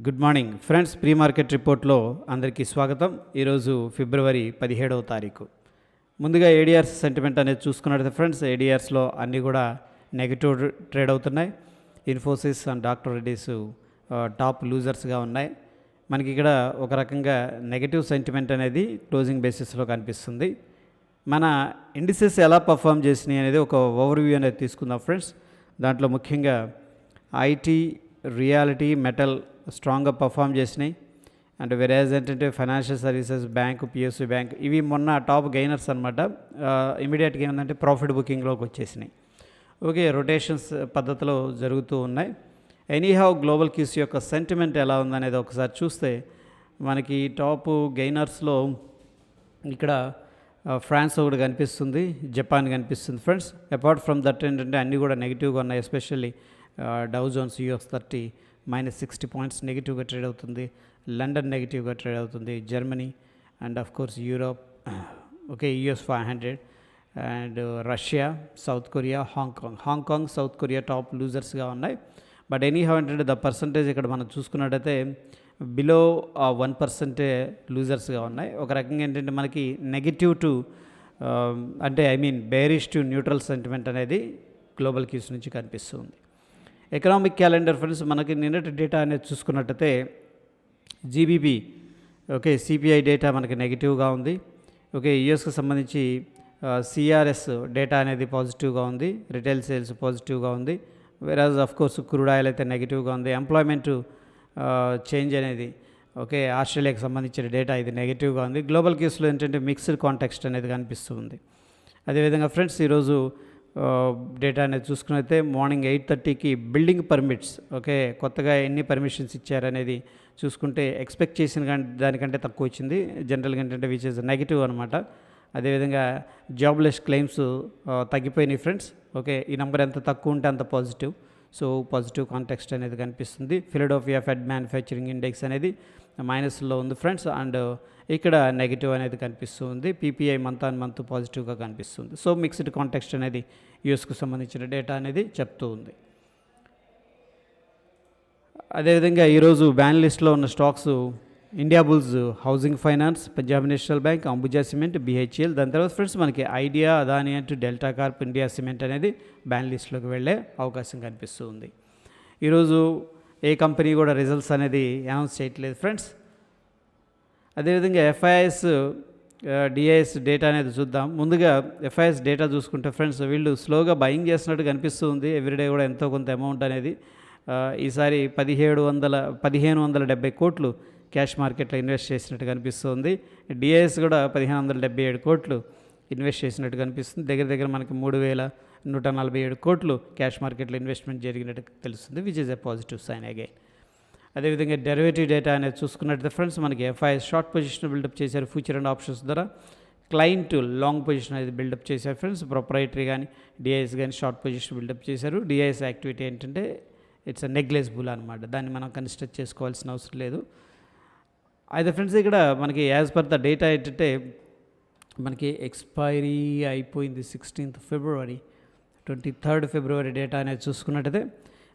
Good morning friends, pre market రిపోర్ట్లో అందరికీ స్వాగతం. ఈరోజు ఫిబ్రవరి 17వ తారీఖు. ముందుగా ఏడిఆర్స్ సెంటిమెంట్ అనేది చూసుకున్నట్లయితే ఫ్రెండ్స్, ఏడిఆర్స్లో అన్నీ కూడా నెగిటివ్ ట్రేడ్ అవుతున్నాయి. Infosys and doctor Reddy's top లూజర్స్గా ఉన్నాయి. మనకి ఇక్కడ ఒక రకంగా నెగిటివ్ సెంటిమెంట్ అనేది క్లోజింగ్ బేసిస్లో కనిపిస్తుంది. మన ఇండిసెస్ ఎలా పర్ఫామ్ చేసినాయి అనేది ఒక ఓవర్వ్యూ అనేది తీసుకుందాం ఫ్రెండ్స్. దాంట్లో ముఖ్యంగా ఐటీ, రియాలిటీ, మెటల్ స్ట్రాంగ్గా పర్ఫామ్ చేసినాయి. అండ్ వెరాజ్ ఏంటంటే financial services, bank, PSU bank ఇవి మొన్న టాప్ గెయినర్స్ అనమాట. ఇమీడియట్గా ఏంటంటే ప్రాఫిట్ బుకింగ్లోకి వచ్చేసినాయి. ఓకే, రొటేషన్స్ పద్ధతిలో జరుగుతూ ఉన్నాయి. ఎనీహౌ గ్లోబల్ కీస్ యొక్క సెంటిమెంట్ ఎలా ఉందనేది ఒకసారి చూస్తే మనకి టాప్ గెయినర్స్లో ఇక్కడ ఫ్రాన్స్ ఒకటి కనిపిస్తుంది, జపాన్ కనిపిస్తుంది ఫ్రెండ్స్. అపార్ట్ ఫ్రమ్ దట్ ఏంటంటే అన్నీ కూడా నెగిటివ్గా ఉన్నాయి. Especially Dow Jones US30 -60 points నెగిటివ్గా ట్రేడ్ అవుతుంది. లండన్ నెగిటివ్గా ట్రేడ్ అవుతుంది. Germany and of course Europe, okay, US 500 and Russia, south Korea, Hong Kong, south Korea top లూజర్స్గా ఉన్నాయి. బట్ ఎనీ హౌ ఏంటంటే ద పర్సంటేజ్ ఇక్కడ మనం చూసుకున్నట్టయితే బిలో 1% లూజర్స్గా ఉన్నాయి. ఒక రకంగా ఏంటంటే మనకి నెగిటివ్ టు అంటే బేరిష్ టు న్యూట్రల్ సెంటిమెంట్ అనేది గ్లోబల్ కీస్ నుంచి కనిపిస్తుంది. ఎకనామిక్ క్యాలెండర్ ఫ్రెండ్స్, మనకి నిన్నటి డేటా అనేది చూసుకున్నట్టయితే జీబీపీ, ఓకే, సిపిఐ డేటా మనకి నెగిటివ్గా ఉంది. ఓకే, యుఎస్కి సంబంధించి సిఆర్ఎస్ డేటా అనేది పాజిటివ్గా ఉంది. రిటైల్ సేల్స్ పాజిటివ్గా ఉంది. వెరాజ్ ఆఫ్ కోర్స్ క్రూడ్ ఆయిల్ అయితే నెగిటివ్గా ఉంది. ఎంప్లాయ్మెంట్ చేంజ్ అనేది, ఓకే, ఆస్ట్రేలియాకి సంబంధించిన డేటా ఇది నెగిటివ్గా ఉంది. గ్లోబల్ కేసులో ఏంటంటే మిక్స్డ్ కాంటెక్స్ట్ అనేది కనిపిస్తుంది. అదేవిధంగా ఫ్రెండ్స్, ఈరోజు డేటా అనేది చూసుకున్నైతే మార్నింగ్ 8:30కి బిల్డింగ్ పర్మిట్స్, ఓకే, కొత్తగా ఎన్ని పర్మిషన్స్ ఇచ్చారనేది చూసుకుంటే ఎక్స్పెక్ట్ చేసిన దానికంటే తక్కువ వచ్చింది. జనరల్గా ఏంటంటే విచ్ ఇస్ నెగిటివ్ అనమాట. అదేవిధంగా జాబ్లెస్ క్లెయిమ్స్ తగ్గిపోయినాయి ఫ్రెండ్స్. ఓకే, ఈ నెంబర్ ఎంత తక్కువ ఉంటే అంత పాజిటివ్. సో పాజిటివ్ కాంటెక్స్ట్ అనేది కనిపిస్తుంది. ఫిలడెల్ఫియా ఫెడ్ మ్యానుఫ్యాక్చరింగ్ ఇండెక్స్ అనేది మైనస్లో ఉంది ఫ్రెండ్స్. అండ్ ఇక్కడ నెగిటివ్ అనేది కనిపిస్తుంది. పీపీఐ మంత్ ఆన్ మంత్ పాజిటివ్గా కనిపిస్తుంది. సో మిక్స్డ్ కాంటెక్స్ట్ అనేది యూఎస్కు సంబంధించిన డేటా అనేది చెప్తూ ఉంది. అదేవిధంగా ఈరోజు బ్యాన్ లిస్ట్లో ఉన్న stocks Indiabulls, housing finance, Punjab national bank, Ambuja cement, BHEL. దాని తర్వాత ఫ్రెండ్స్ మనకి Idea, Adani and Delta Corp, India cement అనేది బ్యాన్ లిస్ట్లోకి వెళ్ళే అవకాశం కనిపిస్తూ ఉంది. ఈరోజు ఏ కంపెనీ కూడా రిజల్ట్స్ అనేది అనౌన్స్ చేయట్లేదు ఫ్రెండ్స్. అదేవిధంగా ఎఫ్ఐఎస్, డిఐఎస్ డేటా అనేది చూద్దాం. ముందుగా ఎఫ్ఐఎస్ డేటా చూసుకుంటే ఫ్రెండ్స్, వీళ్ళు స్లోగా బయింగ్ చేస్తున్నట్టు కనిపిస్తుంది. ఎవ్రీడే కూడా ఎంతో కొంత అమౌంట్ అనేది ఈసారి 1570 కోట్లు క్యాష్ మార్కెట్లో ఇన్వెస్ట్ చేసినట్టు కనిపిస్తుంది. డిఐఎస్ కూడా 1577 కోట్లు ఇన్వెస్ట్ చేసినట్టు కనిపిస్తుంది. దగ్గర మనకి 3147 కోట్లు క్యాష్ మార్కెట్లో ఇన్వెస్ట్మెంట్ జరిగినట్టు తెలుస్తుంది, which is a positive sign again. అదేవిధంగా డెరివేటివ్ డేటా అనేది చూసుకున్నట్లయితే ఫ్రెండ్స్, మనకి ఎఫ్ఐఎస్ షార్ట్ పొజిషన్ బిల్డప్ చేశారు ఫ్యూచర్ అండ్ ఆప్షన్స్ ద్వారా. క్లయింట్ లాంగ్ పొజిషన్ అనేది బిల్డప్ చేశారు ఫ్రెండ్స్. ప్రొపరైటరీ కానీ డిఐఎస్ కానీ షార్ట్ పొజిషన్ బిల్డప్ చేశారు. డిఐఎస్ యాక్టివిటీ ఏంటంటే ఇట్స్ నెగ్లెజిబుల్ అనమాట. దాన్ని మనం కన్సిడర్ చేసుకోవాల్సిన అవసరం లేదు. అయితే ఫ్రెండ్స్, ఇక్కడ మనకి యాజ్ పర్ ద డేటా ఏంటంటే మనకి ఎక్స్పైరీ అయిపోయింది 16th ఫిబ్రవరి. 23rd ఫిబ్రవరి డేటా అనేది చూసుకున్నట్టయితే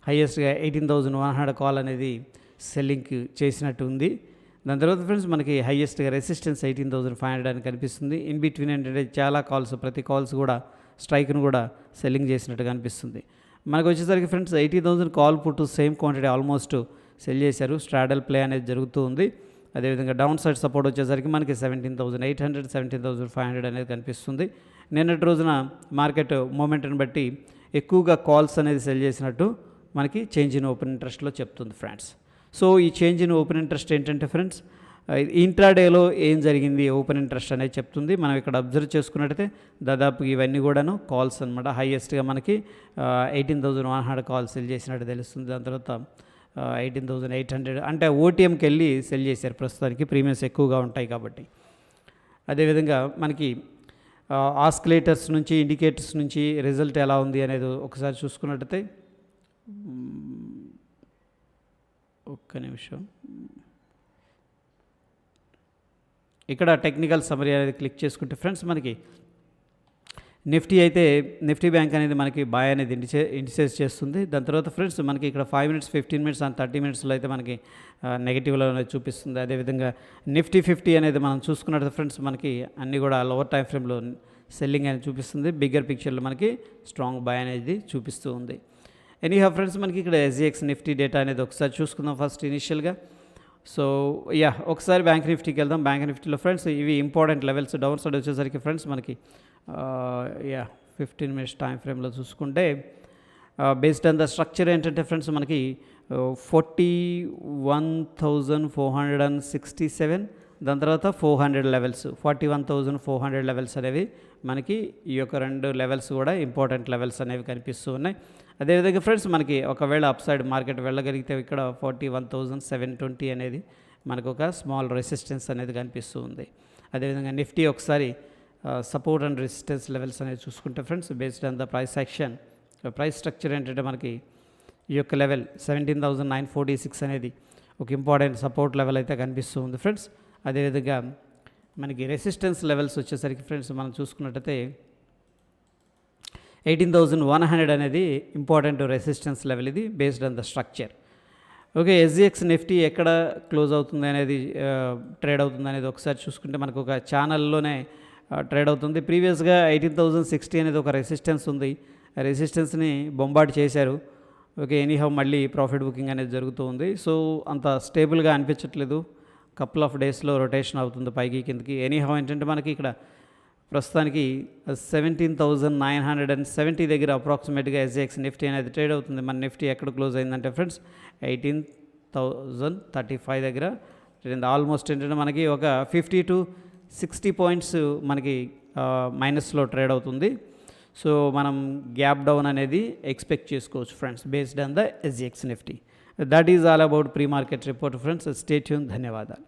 హైయెస్ట్గా 18,100 కాల్ అనేది సెల్లింగ్ చేసినట్టు ఉంది. దాని తర్వాత ఫ్రెండ్స్ మనకి హైయెస్ట్గా రెసిస్టెన్స్ 18,500 అని కనిపిస్తుంది. ఇన్ బిట్వీన్ ఏంటంటే చాలా కాల్స్, ప్రతి కాల్స్ కూడా స్ట్రైక్ను కూడా సెల్లింగ్ చేసినట్టు కనిపిస్తుంది. మనకు వచ్చేసరికి friends 80,000 call put same quantity almost cell చేశారు. స్ట్రాడల్ ప్లే అనేది జరుగుతూ ఉంది. అదేవిధంగా డౌన్ సైడ్ సపోర్ట్ వచ్చేసరికి మనకి 17,800, 17,500 అనేది కనిపిస్తుంది. నిన్నటి రోజున మార్కెట్ మూమెంట్ని బట్టి ఎక్కువగా కాల్స్ అనేది సెల్ చేసినట్టు మనకి చేంజ్ ఇన్ ఓపెన్ ఇంట్రెస్ట్లో చెప్తుంది ఫ్రెండ్స్. సో ఈ చేంజ్ ఇన్ ఓపెన్ ఇంట్రెస్ట్ ఏంటంటే ఫ్రెండ్స్, ఇంట్రాడేలో ఏం జరిగింది ఓపెన్ ఇంట్రెస్ట్ అనేది చెప్తుంది. మనం ఇక్కడ అబ్జర్వ్ చేసుకున్నట్టయితే దాదాపు ఇవన్నీ కూడాను కాల్స్ అనమాట. హైయెస్ట్గా మనకి 18,100 కాల్స్ సెల్ చేసినట్టు తెలుస్తుంది. దాని తర్వాత 18,800 అంటే ఓటీఎంకి వెళ్ళి సెల్ చేశారు ప్రస్తుతానికి, ప్రీమియమ్స్ ఎక్కువగా ఉంటాయి కాబట్టి. అదేవిధంగా మనకి ఆస్కిలేటర్స్ నుంచి, ఇండికేటర్స్ నుంచి రిజల్ట్ ఎలా ఉంది అనేది ఒకసారి చూసుకున్నట్టయితే, ఒక్క నిమిషం, ఇక్కడ టెక్నికల్ సమరీ అనేది క్లిక్ చేసుకుంటే ఫ్రెండ్స్ మనకి నిఫ్టీ అయితే నిఫ్టీ బ్యాంక్ అనేది మనకి బాయ్ అనేది ఇండిసైజ్ చేస్తుంది. దాని తర్వాత ఫ్రెండ్స్ మనకి ఇక్కడ 5 మినిట్స్, 15 మినిట్స్ అండ్ 30 మినిట్స్లో అయితే మనకి నెగిటివ్లో అనేది చూపిస్తుంది. అదేవిధంగా నిఫ్టీ 50 అనేది మనం చూసుకున్నట్టు ఫ్రెండ్స్ మనకి అన్నీ కూడా లోవర్ టైం ఫ్రేమ్లో సెల్లింగ్ అనేది చూపిస్తుంది. బిగ్గర్ పిక్చర్లో మనకి స్ట్రాంగ్ బాయ్ అనేది చూపిస్తూ ఉంది. ఎనీహౌ ఫ్రెండ్స్ మనకి ఇక్కడ ఎస్జిఎక్స్ నిఫ్టీ డేటా అనేది ఒకసారి చూసుకుందాం ఫస్ట్ ఇనిషియల్గా. సో ఒకసారి బ్యాంక్ నిఫ్టీకి వెళ్దాం. బ్యాంక్ నిఫ్టీలో ఫ్రెండ్స్ ఇవి ఇంపార్టెంట్ లెవెల్స్. డౌన్ సైడ్ వచ్చేసరికి ఫ్రెండ్స్ మనకి 15 మినిట్స్ టైం ఫ్రేమ్లో చూసుకుంటే బేస్డ్ ఆన్ ద స్ట్రక్చర్ ఏంటంటే ఫ్రెండ్స్ మనకి 41,467, దాని తర్వాత 400 లెవెల్స్, 41,400 లెవెల్స్ అనేవి మనకి ఈ యొక్క 2 లెవెల్స్ కూడా ఇంపార్టెంట్ లెవెల్స్ అనేవి కనిపిస్తూ ఉన్నాయి. అదేవిధంగా ఫ్రెండ్స్ మనకి ఒకవేళ అప్ సైడ్ మార్కెట్ వెళ్ళగలిగితే ఇక్కడ 41,720 అనేది మనకు ఒక స్మాల్ రెసిస్టెన్స్ అనేది కనిపిస్తూ ఉంది. అదేవిధంగా నిఫ్టీ ఒకసారి సపోర్ట్ అండ్ రెసిస్టెన్స్ లెవెల్స్ అనేది చూసుకుంటే friends based on the price action, price structure ఏంటంటే మనకి ఈ యొక్క లెవెల్ 17,946 అనేది ఒక ఇంపార్టెంట్ సపోర్ట్ లెవెల్ అయితే కనిపిస్తూ ఉంది ఫ్రెండ్స్. అదేవిధంగా మనకి రెసిస్టెన్స్ లెవెల్స్ వచ్చేసరికి ఫ్రెండ్స్ మనం చూసుకున్నట్టయితే 18,100 అనేది ఇంపార్టెంట్ రెసిస్టెన్స్ లెవెల్, ఇది based on the structure. Okay, SGX Nifty ఎక్కడ క్లోజ్ అవుతుంది అనేది ట్రేడ్ అవుతుంది అనేది ఒకసారి చూసుకుంటే మనకు ఒక ఛానల్లోనే ట్రేడ్ అవుతుంది. ప్రీవియస్గా 18,060 అనేది ఒక రెసిస్టెన్స్ ఉంది. రెసిస్టెన్స్ని బొంబార్డ్ చేశారు. ఓకే, ఎనీహౌ మళ్ళీ ప్రాఫిట్ బుకింగ్ అనేది జరుగుతూ ఉంది. సో అంత స్టేబుల్గా అనిపించట్లేదు. కపుల్ ఆఫ్ డేస్లో రొటేషన్ అవుతుంది పైకి కిందకి. ఎనీహౌ ఏంటంటే మనకి ఇక్కడ ప్రస్తుతానికి 17,970 దగ్గర అప్రాక్సిమేట్గా ఎస్జిఎక్స్ నిఫ్టీ అనేది ట్రేడ్ అవుతుంది. మన నిఫ్టీ ఎక్కడ క్లోజ్ అయిందంటే ఫ్రెండ్స్ 18,035 దగ్గర ట్రేడ్. ఆల్మోస్ట్ ఏంటంటే మనకి ఒక 50 to 60 పాయింట్స్ మనకి మైనస్లో ట్రేడ్ అవుతుంది. సో మనం గ్యాప్ డౌన్ అనేది ఎక్స్పెక్ట్ చేసుకోవచ్చు friends based on the SGX Nifty. That is all about pre market report friends. Stay tune. ధన్యవాదాలు.